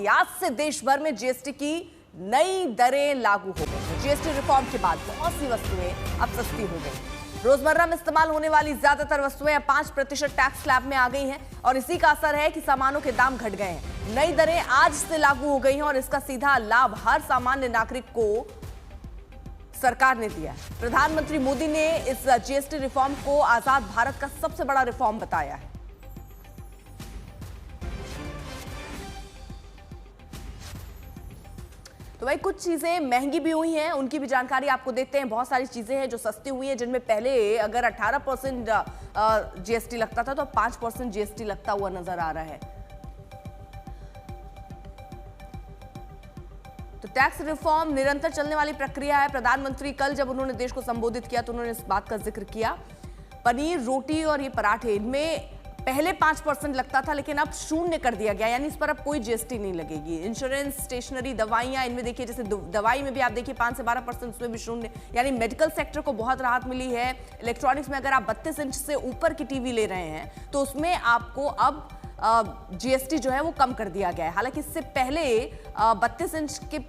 आज से देश भर में जीएसटी की नई दरें लागू हो गई। जीएसटी रिफॉर्म के बाद बहुत सी वस्तुएं अब सस्ती हो गई। रोजमर्रा में इस्तेमाल होने वाली ज्यादातर वस्तुएं अब 5% टैक्स स्लैब में आ गई हैं और इसी का असर है कि सामानों के दाम घट गए हैं। नई दरें आज से लागू हो गई हैं और इसका सीधा लाभ हर सामान्य नागरिक को सरकार ने दिया है। प्रधानमंत्री मोदी ने इस जीएसटी रिफॉर्म को आजाद भारत का सबसे बड़ा रिफॉर्म बताया है। तो भाई कुछ चीजें महंगी भी हुई हैं, उनकी भी जानकारी आपको देते हैं। बहुत सारी चीजें हैं जो सस्ती हुई हैं, जिनमें पहले अगर 18% जीएसटी लगता था तो 5% जीएसटी लगता हुआ नजर आ रहा है। तो टैक्स रिफॉर्म निरंतर चलने वाली प्रक्रिया है। प्रधानमंत्री कल जब उन्होंने देश को संबोधित किया तो उन्होंने इस बात का जिक्र किया। पनीर, रोटी और ये पराठे, इनमें पहले 5% लगता था लेकिन अब 0 कर दिया गया, यानी इस पर अब कोई जीएसटी नहीं लगेगी। इंश्योरेंस, स्टेशनरी, दवाइयां, इनमें देखिए जैसे दवाई में भी आप देखिए 5 से 12%, उसमें भी 0, यानी मेडिकल सेक्टर को बहुत राहत मिली है। इलेक्ट्रॉनिक्स में अगर आप 32 इंच से ऊपर की टीवी ले रहे हैं तो उसमें आपको अब जीएसटी जो है वो कम कर दिया गया है। हालांकि इससे पहले 32 इंच के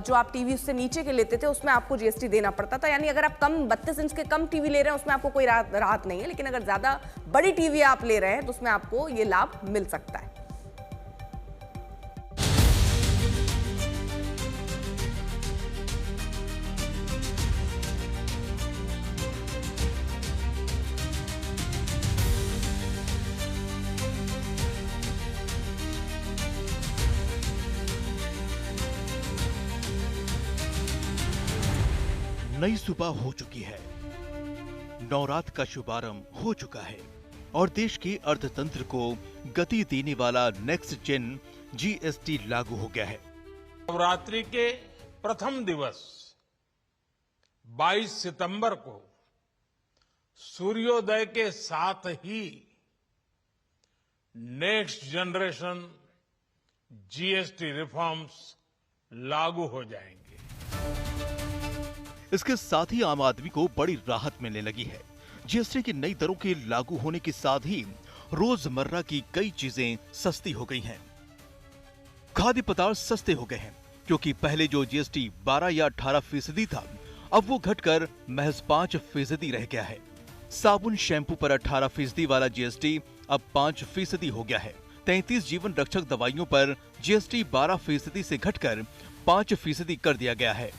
जो आप टीवी उससे नीचे के लेते थे उसमें आपको जीएसटी देना पड़ता था, यानी अगर आप 32 इंच के कम टीवी ले रहे हैं उसमें आपको कोई राहत नहीं है, लेकिन अगर ज्यादा बड़ी टीवी आप ले रहे हैं तो उसमें आपको ये लाभ मिल सकता है। नई सुबह हो चुकी है, नवरात्र का शुभारंभ हो चुका है और देश के अर्थतंत्र को गति देने वाला नेक्स्ट जेन जीएसटी लागू हो गया है। नवरात्रि के प्रथम दिवस 22 सितंबर को सूर्योदय के साथ ही नेक्स्ट जनरेशन जीएसटी रिफॉर्म्स लागू हो जाएंगे। इसके साथ ही आम आदमी को बड़ी राहत मिलने लगी है। जीएसटी की नई दरों के लागू होने के साथ ही रोजमर्रा की कई चीजें सस्ती हो गई हैं। खाद्य पदार्थ सस्ते हो गए हैं क्योंकि पहले जो जीएसटी 12 या 18% था अब वो घटकर महज 5% रह गया है। साबुन, शैम्पू पर 18% वाला जीएसटी अब 5% हो गया है। 33 जीवन रक्षक दवाइयों पर जीएसटी 12% से घटकर 5% कर दिया गया है।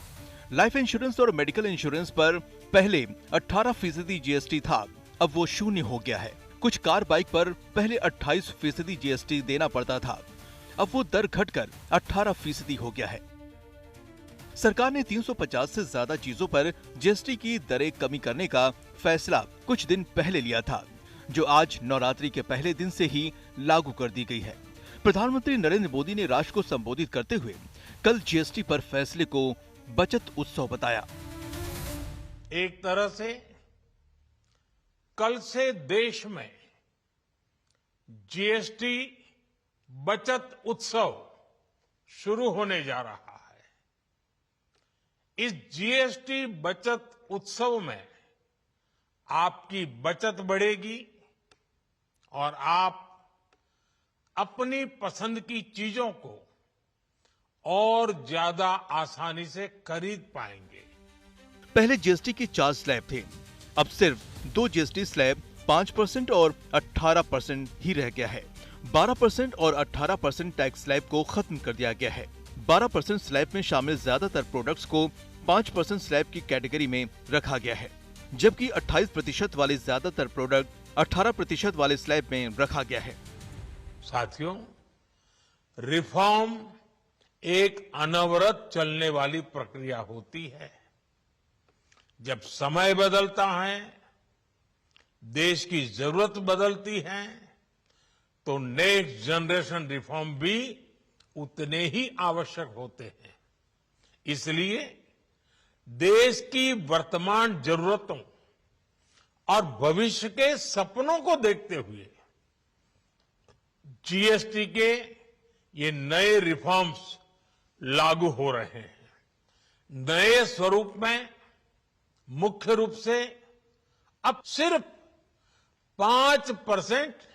लाइफ इंश्योरेंस और मेडिकल इंश्योरेंस पर पहले 18% जीएसटी था, अब वो 0 हो गया है। कुछ कार बाइक पर पहले 28% जीएसटी देना पड़ता था, अब वो दर घटकर 18% हो गया है। सरकार ने 350 से ज्यादा चीजों पर जीएसटी की दरें कमी करने का फैसला कुछ दिन पहले लिया था, जो आज नवरात्रि के पहले दिन से ही लागू कर दी गई है। प्रधानमंत्री नरेंद्र मोदी ने राष्ट्र को संबोधित करते हुए कल जीएसटी पर फैसले को बचत उत्सव बताया। एक तरह से कल से देश में जीएसटी बचत उत्सव शुरू होने जा रहा है। इस जीएसटी बचत उत्सव में आपकी बचत बढ़ेगी और आप अपनी पसंद की चीजों को और ज्यादा आसानी से खरीद पाएंगे। पहले जीएसटी के 4 स्लैब थे, अब सिर्फ 2 जीएसटी स्लैब 5% और 18% ही रह गया है। 12% और 18% टैक्स स्लैब को खत्म कर दिया गया है। 12% स्लैब में शामिल ज्यादातर प्रोडक्ट्स को 5% स्लैब की कैटेगरी में रखा गया है, जबकि 28% वाले ज्यादातर प्रोडक्ट 18% वाले स्लैब में रखा गया है। साथियों, रिफॉर्म एक अनवरत चलने वाली प्रक्रिया होती है। जब समय बदलता है, देश की जरूरत बदलती है, तो नेक्स्ट जनरेशन रिफॉर्म भी उतने ही आवश्यक होते हैं। इसलिए देश की वर्तमान जरूरतों और भविष्य के सपनों को देखते हुए जीएसटी के ये नए रिफॉर्म्स लागू हो रहे हैं। नए स्वरूप में मुख्य रूप से अब सिर्फ 5%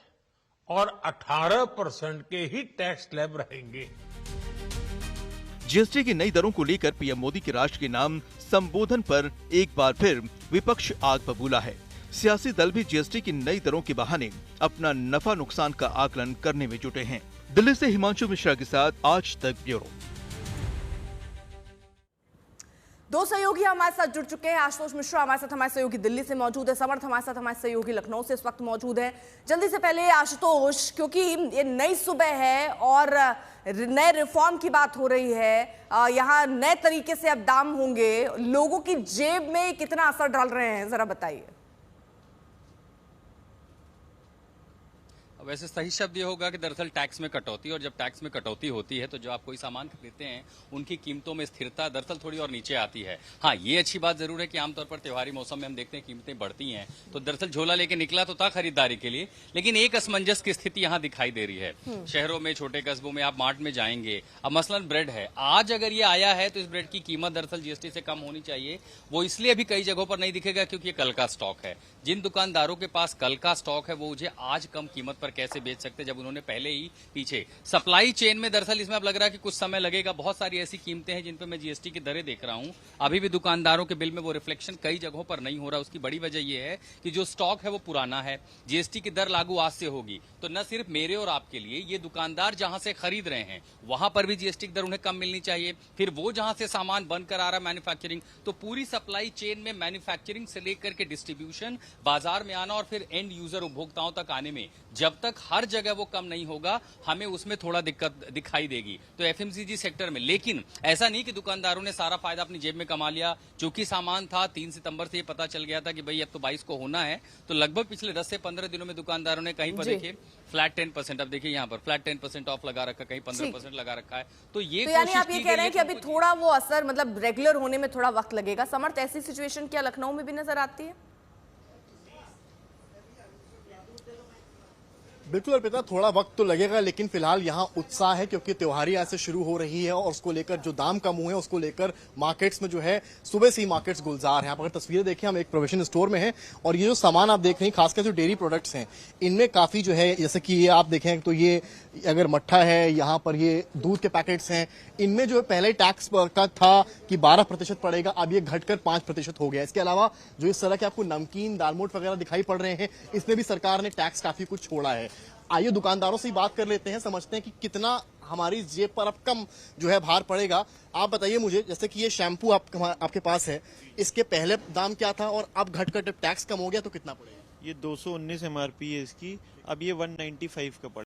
और 18% के ही टैक्स स्लैब रहेंगे। जीएसटी की नई दरों को लेकर पीएम मोदी के राष्ट्र के नाम संबोधन पर एक बार फिर विपक्ष आग बबूला है। सियासी दल भी जीएसटी की नई दरों के बहाने अपना नफा नुकसान का आकलन करने में जुटे हैं। दिल्ली से हिमांशु मिश्रा के साथ आज तक ब्यूरो। दो सहयोगी हमारे साथ जुड़ चुके हैं। आशुतोष मिश्रा हमारे साथ, हमारे सहयोगी दिल्ली से मौजूद है। समर्थ हमारे साथ, हमारे सहयोगी लखनऊ से इस वक्त मौजूद है। जल्दी से पहले आशुतोष, क्योंकि ये नई सुबह है और नए रिफॉर्म की बात हो रही है, यहाँ नए तरीके से अब दाम होंगे, लोगों की जेब में कितना असर डाल रहे हैं, जरा बताइए। वैसे सही शब्द ये होगा कि दरअसल टैक्स में कटौती, और जब टैक्स में कटौती होती है तो जो आप कोई सामान खरीदते हैं उनकी कीमतों में स्थिरता दरअसल थोड़ी और नीचे आती है। हाँ, ये अच्छी बात जरूर है कि आमतौर पर त्योहारी मौसम में हम देखते हैं कीमतें बढ़ती हैं, तो दरअसल झोला लेके निकला तो था खरीदारी के लिए, लेकिन एक असमंजस की स्थिति यहाँ दिखाई दे रही है। शहरों में, छोटे कस्बों में आप मार्ट में जाएंगे, अब मसलन ब्रेड है, आज अगर ये आया है तो इस ब्रेड की कीमत दरअसल जीएसटी से कम होनी चाहिए। वो इसलिए अभी कई जगहों पर नहीं दिखेगा क्योंकि ये कल का स्टॉक है। जिन दुकानदारों के पास कल का स्टॉक है वो मुझे आज कम कीमत पर कैसे बेच सकते जब उन्होंने पहले ही पीछे सप्लाई चेन में, दरअसल इसमें अब लग रहा है कि कुछ समय लगेगा। बहुत सारी ऐसी कीमतें हैं जिन पे मैं जीएसटी की दरें देख रहा हूं, अभी भी दुकानदारों के बिल में वो रिफ्लेक्शन कई जगहों पर नहीं हो रहा। उसकी बड़ी वजह यह है कि जो स्टॉक है वो पुराना है। जीएसटी की दर लागू आज से होगी तो न सिर्फ मेरे और आपके लिए, ये दुकानदार जहां से खरीद रहे हैं वहां पर भी जीएसटी की दर उन्हें कम मिलनी चाहिए। फिर वो जहां से सामान बनकर आ रहा है मैन्युफैक्चरिंग, तो पूरी सप्लाई चेन में मैन्युफैक्चरिंग से लेकर के डिस्ट्रीब्यूशन, बाजार में आना और फिर एंड यूजर उपभोक्ताओं तक आने में जब तक हर जगह वो कम नहीं होगा, हमें उसमें थोड़ा दिक्कत दिखाई देगी। तो एफएमसीजी सेक्टर में, लेकिन ऐसा नहीं कि दुकानदारों ने सारा फायदा अपनी जेब में कमा लिया। चूंकि सामान था 3 सितंबर से ये पता चल गया था कि भाई अब तो 22 को होना है, तो लगभग पिछले 10 से 15 दिनों में दुकानदारों ने कहीं पर देखिए फ्लैट 10%, अब देखिए यहाँ पर फ्लैट 10% ऑफ लगा रखा, कहीं 15% लगा रखा है। तो ये तो यानी आप ये कह रहे हैं कि अभी थोड़ा वो असर, मतलब रेगुलर होने में थोड़ा वक्त लगेगा। समर्थ, ऐसी सिचुएशन क्या लखनऊ में भी नजर आती है? बिल्कुल अर्पिता, थोड़ा वक्त तो लगेगा, लेकिन फिलहाल यहाँ उत्साह है क्योंकि त्योहारी आज से शुरू हो रही है और उसको लेकर जो दाम कम हुए हैं उसको लेकर मार्केट्स में जो है सुबह से ही मार्केट्स गुलजार हैं। आप अगर तस्वीरें देखें, हम एक प्रोविजन स्टोर में हैं और ये जो सामान आप देख रहे हैं, खासकर जो डेयरी प्रोडक्ट्स हैं, इनमें काफी जो है, जैसे कि ये आप देखें तो ये अगर मट्ठा है, यहाँ पर ये दूध के पैकेट्स हैं, इनमें जो है पहले टैक्स का था कि 12% पड़ेगा, अब ये घटकर 5% हो गया। इसके अलावा जो इस तरह के आपको नमकीन, दालमोट वगैरह दिखाई पड़ रहे हैं, इसमें भी सरकार ने टैक्स काफी कुछ छोड़ा है। आइए दुकानदारों से बात कर लेते हैं, समझते हैं कि कितना हमारी जेब पर अब कम जो है भार पड़ेगा। आप बताइए मुझे, जैसे कि ये शैम्पू आपके पास है, इसके पहले दाम क्या था और अब घटकर जब टैक्स कम हो गया तो कितना पड़ेगा? ये 219 MRP है इसकी, अब ये 195 का पड़ेगा।